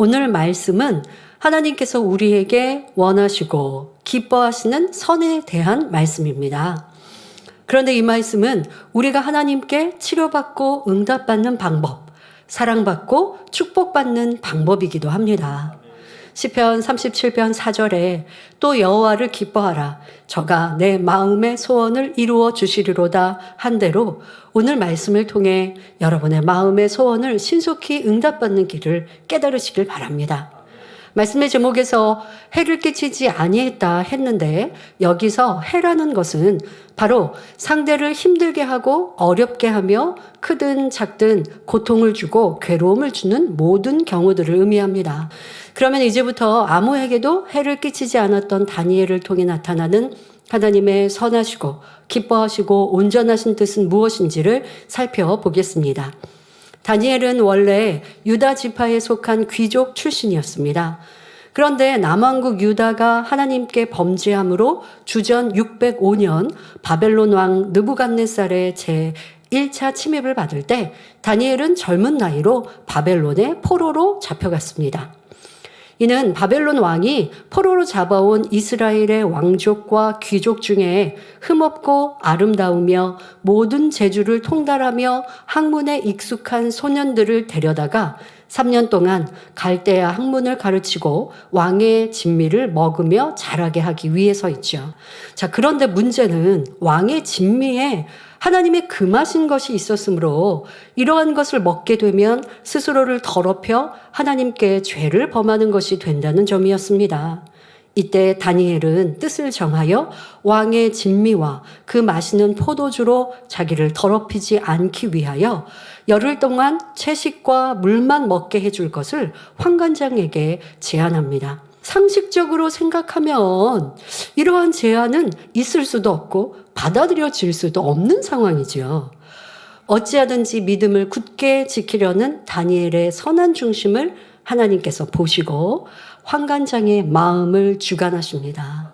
오늘 말씀은 하나님께서 우리에게 원하시고 기뻐하시는 선에 대한 말씀입니다. 그런데 이 말씀은 우리가 하나님께 치료받고 응답받는 방법, 사랑받고 축복받는 방법이기도 합니다. 시편 37편 4절에 또 여호와를 기뻐하라. 저가 내 마음의 소원을 이루어 주시리로다 한 대로 오늘 말씀을 통해 여러분의 마음의 소원을 신속히 응답받는 길을 깨달으시길 바랍니다. 말씀의 제목에서 해를 끼치지 아니했다 했는데 여기서 해라는 것은 바로 상대를 힘들게 하고 어렵게 하며 크든 작든 고통을 주고 괴로움을 주는 모든 경우들을 의미합니다. 그러면 이제부터 아무에게도 해를 끼치지 않았던 다니엘을 통해 나타나는 하나님의 선하시고 기뻐하시고 온전하신 뜻은 무엇인지를 살펴보겠습니다. 다니엘은 원래 유다 지파에 속한 귀족 출신이었습니다. 그런데 남왕국 유다가 하나님께 범죄함으로 주전 605년 바벨론 왕 느부갓네살의 제1차 침입을 받을 때 다니엘은 젊은 나이로 바벨론의 포로로 잡혀갔습니다. 이는 바벨론 왕이 포로로 잡아온 이스라엘의 왕족과 귀족 중에 흠없고 아름다우며 모든 재주를 통달하며 학문에 익숙한 소년들을 데려다가 3년 동안 갈대아 학문을 가르치고 왕의 진미를 먹으며 자라게 하기 위해서였죠. 자, 그런데 문제는 왕의 진미에 하나님의 금하신 것이 있었으므로 이러한 것을 먹게 되면 스스로를 더럽혀 하나님께 죄를 범하는 것이 된다는 점이었습니다. 이때 다니엘은 뜻을 정하여 왕의 진미와 그 마시는 포도주로 자기를 더럽히지 않기 위하여 열흘 동안 채식과 물만 먹게 해줄 것을 환관장에게 제안합니다. 상식적으로 생각하면 이러한 제안은 있을 수도 없고 받아들여질 수도 없는 상황이죠. 어찌하든지 믿음을 굳게 지키려는 다니엘의 선한 중심을 하나님께서 보시고 환관장의 마음을 주관하십니다.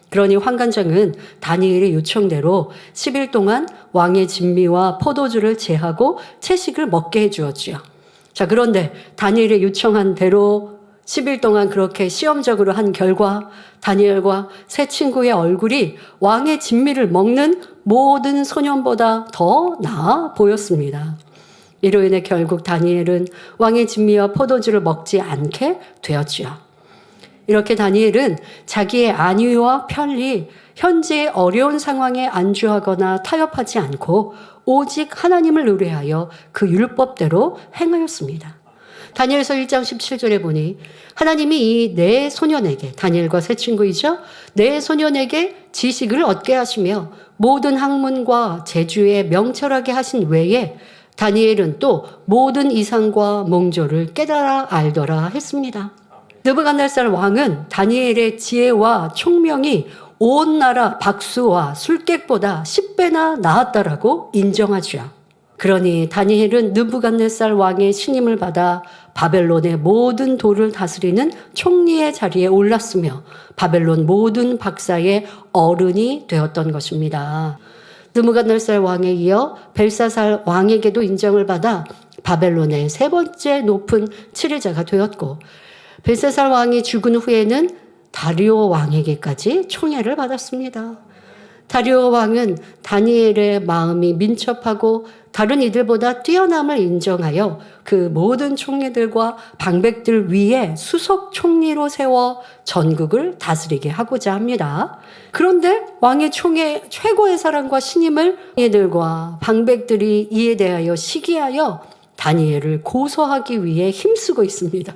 그러니 환관장은 다니엘의 요청대로 10일 동안 왕의 진미와 포도주를 제하고 채식을 먹게 해주었지요. 자, 그런데 다니엘의 요청한 대로 10일 동안 그렇게 시험적으로 한 결과 다니엘과 세 친구의 얼굴이 왕의 진미를 먹는 모든 소년보다 더 나아 보였습니다. 이로 인해 결국 다니엘은 왕의 진미와 포도주를 먹지 않게 되었지요. 이렇게 다니엘은 자기의 안위와 편리, 현재의 어려운 상황에 안주하거나 타협하지 않고 오직 하나님을 의뢰하여 그 율법대로 행하였습니다. 다니엘서 1장 17절에 보니 하나님이 이 네 소년에게, 다니엘과 세 친구이죠, 네 소년에게 지식을 얻게 하시며 모든 학문과 재주에 명철하게 하신 외에 다니엘은 또 모든 이상과 몽조를 깨달아 알더라 했습니다. 느부갓네살 왕은 다니엘의 지혜와 총명이 온 나라 박수와 술객보다 10배나 나았다라고 인정하죠. 그러니 다니엘은 느부갓네살 왕의 신임을 받아 바벨론의 모든 도를 다스리는 총리의 자리에 올랐으며 바벨론 모든 박사의 어른이 되었던 것입니다. 느부갓네살 왕에 이어 벨사살 왕에게도 인정을 받아 바벨론의 세 번째 높은 지배자가 되었고, 벨사살 왕이 죽은 후에는 다리오 왕에게까지 총애를 받았습니다. 다리오 왕은 다니엘의 마음이 민첩하고 다른 이들보다 뛰어남을 인정하여 그 모든 총리들과 방백들 위에 수석 총리로 세워 전국을 다스리게 하고자 합니다. 그런데 왕의 최고의 사랑과 신임을 이들과 방백들이 이에 대하여 시기하여 다니엘을 고소하기 위해 힘쓰고 있습니다.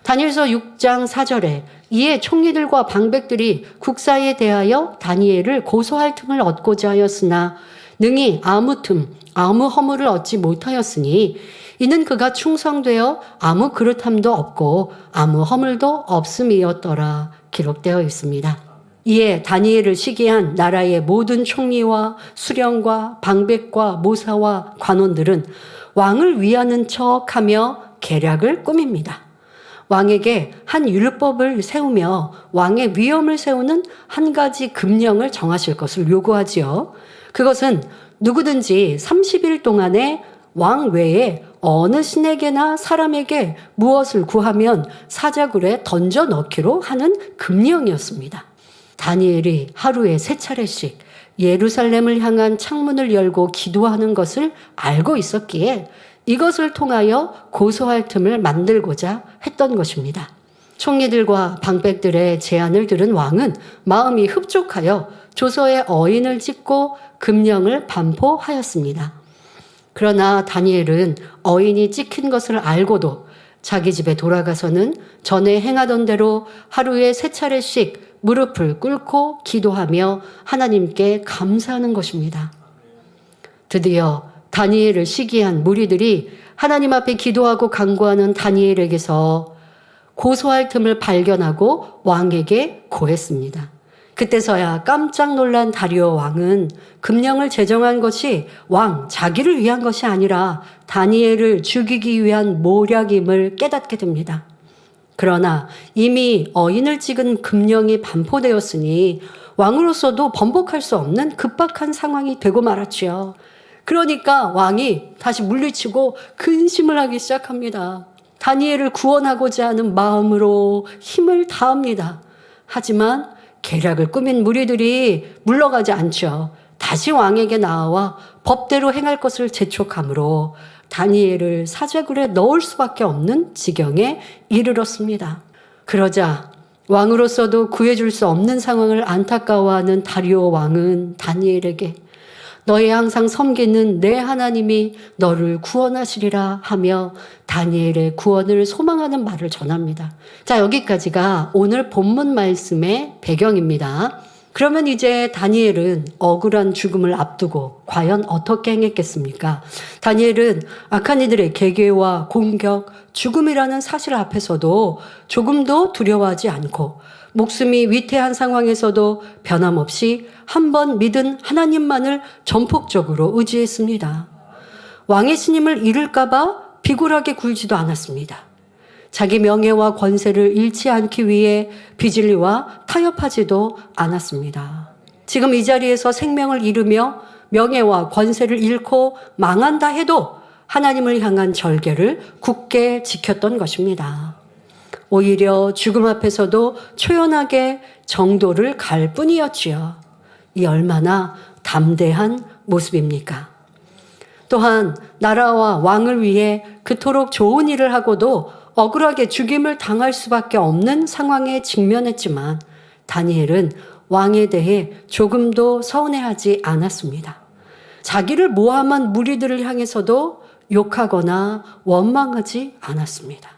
다니엘서 6장 4절에 이에 총리들과 방백들이 국사에 대하여 다니엘을 고소할 틈을 얻고자 하였으나 능히 아무 허물을 얻지 못하였으니 이는 그가 충성되어 아무 그릇함도 없고 아무 허물도 없음이었더라 기록되어 있습니다. 이에 다니엘을 시기한 나라의 모든 총리와 수령과 방백과 모사와 관원들은 왕을 위하는 척하며 계략을 꾸밉니다. 왕에게 한 율법을 세우며 왕의 위엄을 세우는 한 가지 금령을 정하실 것을 요구하지요. 그것은 누구든지 30일 동안에 왕 외에 어느 신에게나 사람에게 무엇을 구하면 사자굴에 던져 넣기로 하는 금령이었습니다. 다니엘이 하루에 3차례씩 예루살렘을 향한 창문을 열고 기도하는 것을 알고 있었기에 이것을 통하여 고소할 틈을 만들고자 했던 것입니다. 총리들과 방백들의 제안을 들은 왕은 마음이 흡족하여 조서에 어인을 찍고 금령을 반포하였습니다. 그러나 다니엘은 어인이 찍힌 것을 알고도 자기 집에 돌아가서는 전에 행하던 대로 하루에 3차례씩 무릎을 꿇고 기도하며 하나님께 감사하는 것입니다. 드디어 다니엘을 시기한 무리들이 하나님 앞에 기도하고 간구하는 다니엘에게서 고소할 틈을 발견하고 왕에게 고했습니다. 그때서야 깜짝 놀란 다리오 왕은 금령을 제정한 것이 왕 자기를 위한 것이 아니라 다니엘을 죽이기 위한 모략임을 깨닫게 됩니다. 그러나 이미 어인을 찍은 금령이 반포되었으니 왕으로서도 번복할 수 없는 급박한 상황이 되고 말았지요. 그러니까 왕이 다시 물리치고 근심을 하기 시작합니다. 다니엘을 구원하고자 하는 마음으로 힘을 다합니다. 하지만 계략을 꾸민 무리들이 물러가지 않죠. 다시 왕에게 나와 법대로 행할 것을 재촉하므로 다니엘을 사자굴에 넣을 수밖에 없는 지경에 이르렀습니다. 그러자 왕으로서도 구해줄 수 없는 상황을 안타까워하는 다리오 왕은 다니엘에게 너의 항상 섬기는 내 하나님이 너를 구원하시리라 하며 다니엘의 구원을 소망하는 말을 전합니다. 자, 여기까지가 오늘 본문 말씀의 배경입니다. 그러면 이제 다니엘은 억울한 죽음을 앞두고 과연 어떻게 행했겠습니까? 다니엘은 악한 이들의 계계와 공격, 죽음이라는 사실 앞에서도 조금도 두려워하지 않고 목숨이 위태한 상황에서도 변함없이 한 번 믿은 하나님만을 전폭적으로 의지했습니다. 왕의 신임을 잃을까봐 비굴하게 굴지도 않았습니다. 자기 명예와 권세를 잃지 않기 위해 비질리와 타협하지도 않았습니다. 지금 이 자리에서 생명을 잃으며 명예와 권세를 잃고 망한다 해도 하나님을 향한 절개를 굳게 지켰던 것입니다. 오히려 죽음 앞에서도 초연하게 정도를 갈 뿐이었지요. 이 얼마나 담대한 모습입니까? 또한 나라와 왕을 위해 그토록 좋은 일을 하고도 억울하게 죽임을 당할 수밖에 없는 상황에 직면했지만 다니엘은 왕에 대해 조금도 서운해하지 않았습니다. 자기를 모함한 무리들을 향해서도 욕하거나 원망하지 않았습니다.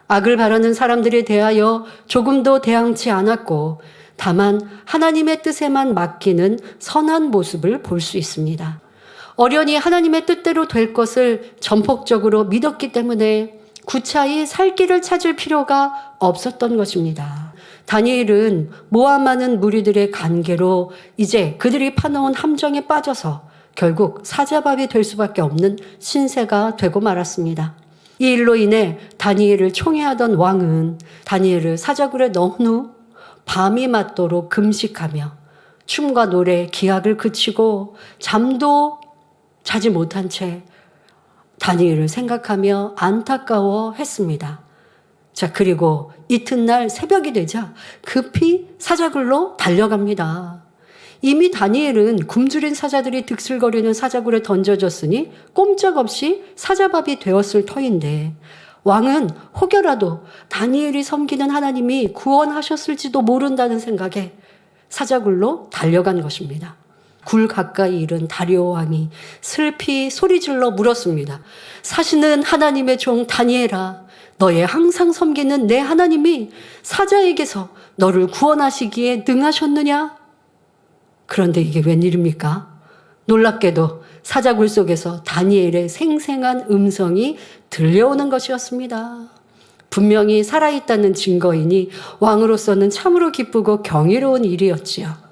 악을 바라는 사람들에 대하여 조금도 대항치 않았고 다만 하나님의 뜻에만 맡기는 선한 모습을 볼 수 있습니다. 어련히 하나님의 뜻대로 될 것을 전폭적으로 믿었기 때문에 구차히 살 길을 찾을 필요가 없었던 것입니다. 다니엘은 모함하는 무리들의 관계로 이제 그들이 파놓은 함정에 빠져서 결국 사자밥이 될 수밖에 없는 신세가 되고 말았습니다. 이 일로 인해 다니엘을 총애하던 왕은 다니엘을 사자굴에 넣은 후 밤이 맞도록 금식하며 춤과 노래, 기악을 그치고 잠도 자지 못한 채 다니엘을 생각하며 안타까워했습니다. 자, 그리고 이튿날 새벽이 되자 급히 사자굴로 달려갑니다. 이미 다니엘은 굶주린 사자들이 득실거리는 사자굴에 던져졌으니 꼼짝없이 사자밥이 되었을 터인데 왕은 혹여라도 다니엘이 섬기는 하나님이 구원하셨을지도 모른다는 생각에 사자굴로 달려간 것입니다. 굴 가까이 이른 다리오 왕이 슬피 소리질러 물었습니다. 사시는 하나님의 종 다니엘아, 너의 항상 섬기는 내 하나님이 사자에게서 너를 구원하시기에 능하셨느냐? 그런데 이게 웬일입니까? 놀랍게도 사자굴 속에서 다니엘의 생생한 음성이 들려오는 것이었습니다. 분명히 살아있다는 증거이니 왕으로서는 참으로 기쁘고 경이로운 일이었지요.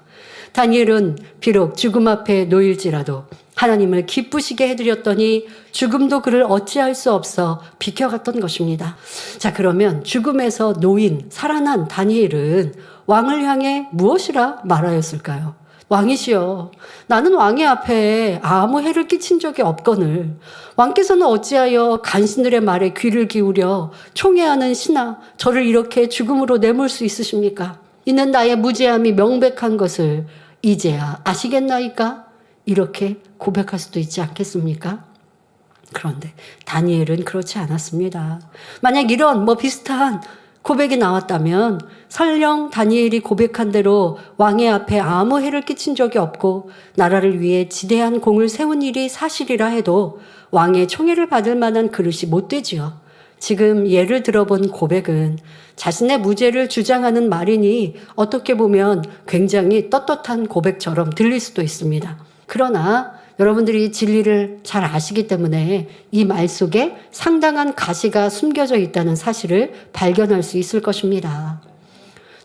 다니엘은 비록 죽음 앞에 놓일지라도 하나님을 기쁘시게 해드렸더니 죽음도 그를 어찌할 수 없어 비켜갔던 것입니다. 자, 그러면 죽음에서 놓인 살아난 다니엘은 왕을 향해 무엇이라 말하였을까요? 왕이시여, 나는 왕의 앞에 아무 해를 끼친 적이 없거늘 왕께서는 어찌하여 간신들의 말에 귀를 기울여 총애하는 신하 저를 이렇게 죽음으로 내몰 수 있으십니까? 이는 나의 무죄함이 명백한 것을 이제야 아시겠나이까? 이렇게 고백할 수도 있지 않겠습니까? 그런데 다니엘은 그렇지 않았습니다. 만약 이런 비슷한 고백이 나왔다면 설령 다니엘이 고백한 대로 왕의 앞에 아무 해를 끼친 적이 없고 나라를 위해 지대한 공을 세운 일이 사실이라 해도 왕의 총애를 받을 만한 그릇이 못 되지요. 지금 예를 들어본 고백은 자신의 무죄를 주장하는 말이니 어떻게 보면 굉장히 떳떳한 고백처럼 들릴 수도 있습니다. 그러나 여러분들이 진리를 잘 아시기 때문에 이 말 속에 상당한 가시가 숨겨져 있다는 사실을 발견할 수 있을 것입니다.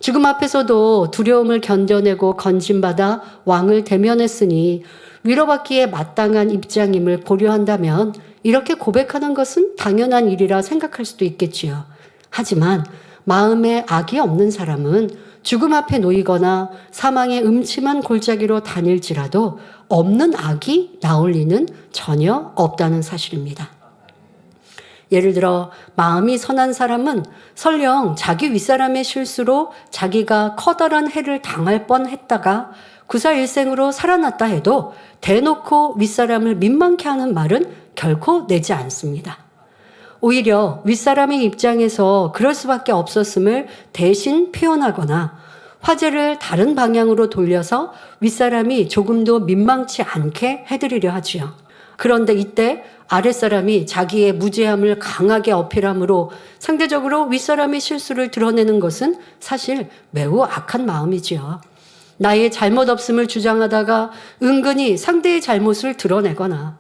죽음 앞에서도 두려움을 견뎌내고 건진받아 왕을 대면했으니 위로받기에 마땅한 입장임을 고려한다면 이렇게 고백하는 것은 당연한 일이라 생각할 수도 있겠지요. 하지만 마음에 악이 없는 사람은 죽음 앞에 놓이거나 사망의 음침한 골짜기로 다닐지라도 없는 악이 나올 리는 전혀 없다는 사실입니다. 예를 들어 마음이 선한 사람은 설령 자기 윗사람의 실수로 자기가 커다란 해를 당할 뻔했다가 구사일생으로 살아났다 해도 대놓고 윗사람을 민망케 하는 말은 결코 내지 않습니다. 오히려 윗사람의 입장에서 그럴 수밖에 없었음을 대신 표현하거나 화제를 다른 방향으로 돌려서 윗사람이 조금도 민망치 않게 해드리려 하지요. 그런데 이때 아랫사람이 자기의 무죄함을 강하게 어필함으로 상대적으로 윗사람의 실수를 드러내는 것은 사실 매우 악한 마음이지요. 나의 잘못 없음을 주장하다가 은근히 상대의 잘못을 드러내거나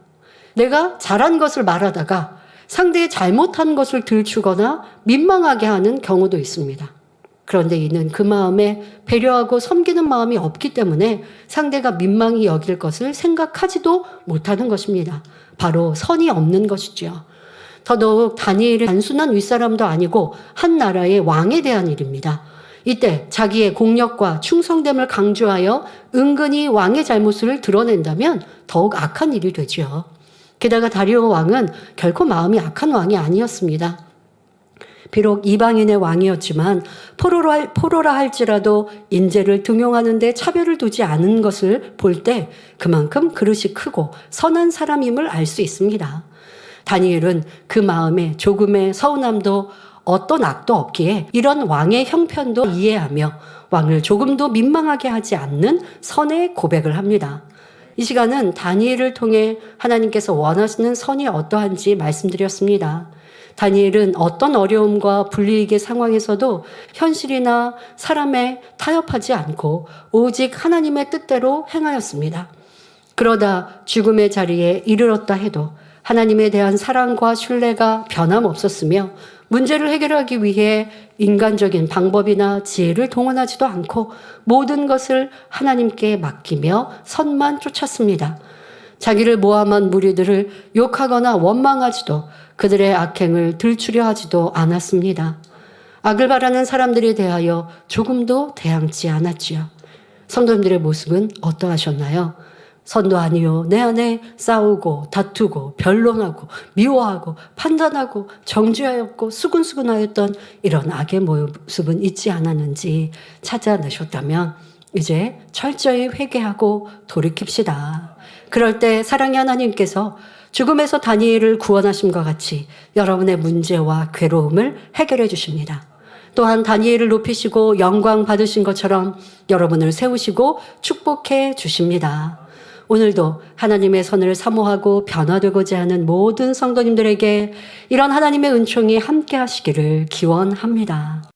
내가 잘한 것을 말하다가 상대의 잘못한 것을 들추거나 민망하게 하는 경우도 있습니다. 그런데 이는 그 마음에 배려하고 섬기는 마음이 없기 때문에 상대가 민망히 여길 것을 생각하지도 못하는 것입니다. 바로 선이 없는 것이죠. 더더욱 다니엘은 단순한 윗사람도 아니고 한 나라의 왕에 대한 일입니다. 이때 자기의 공력과 충성됨을 강조하여 은근히 왕의 잘못을 드러낸다면 더욱 악한 일이 되죠. 게다가 다리오 왕은 결코 마음이 악한 왕이 아니었습니다. 비록 이방인의 왕이었지만 포로라 할지라도 인재를 등용하는 데 차별을 두지 않은 것을 볼 때 그만큼 그릇이 크고 선한 사람임을 알 수 있습니다. 다니엘은 그 마음에 조금의 서운함도 어떤 악도 없기에 이런 왕의 형편도 이해하며 왕을 조금도 민망하게 하지 않는 선의 고백을 합니다. 이 시간은 다니엘을 통해 하나님께서 원하시는 선이 어떠한지 말씀드렸습니다. 다니엘은 어떤 어려움과 불이익의 상황에서도 현실이나 사람에 타협하지 않고 오직 하나님의 뜻대로 행하였습니다. 그러다 죽음의 자리에 이르렀다 해도 하나님에 대한 사랑과 신뢰가 변함없었으며 문제를 해결하기 위해 인간적인 방법이나 지혜를 동원하지도 않고 모든 것을 하나님께 맡기며 선만 쫓았습니다. 자기를 모함한 무리들을 욕하거나 원망하지도 그들의 악행을 들추려 하지도 않았습니다. 악을 바라는 사람들에 대하여 조금도 대항치 않았지요. 성도님들의 모습은 어떠하셨나요? 선도 아니요, 내 안에 싸우고 다투고 변론하고 미워하고 판단하고 정죄하였고 수근수근하였던 이런 악의 모습은 있지 않았는지 찾아내셨다면 이제 철저히 회개하고 돌이킵시다. 그럴 때 사랑의 하나님께서 죽음에서 다니엘을 구원하심과 같이 여러분의 문제와 괴로움을 해결해 주십니다. 또한 다니엘을 높이시고 영광 받으신 것처럼 여러분을 세우시고 축복해 주십니다. 오늘도 하나님의 선을 사모하고 변화되고자 하는 모든 성도님들에게 이런 하나님의 은총이 함께 하시기를 기원합니다.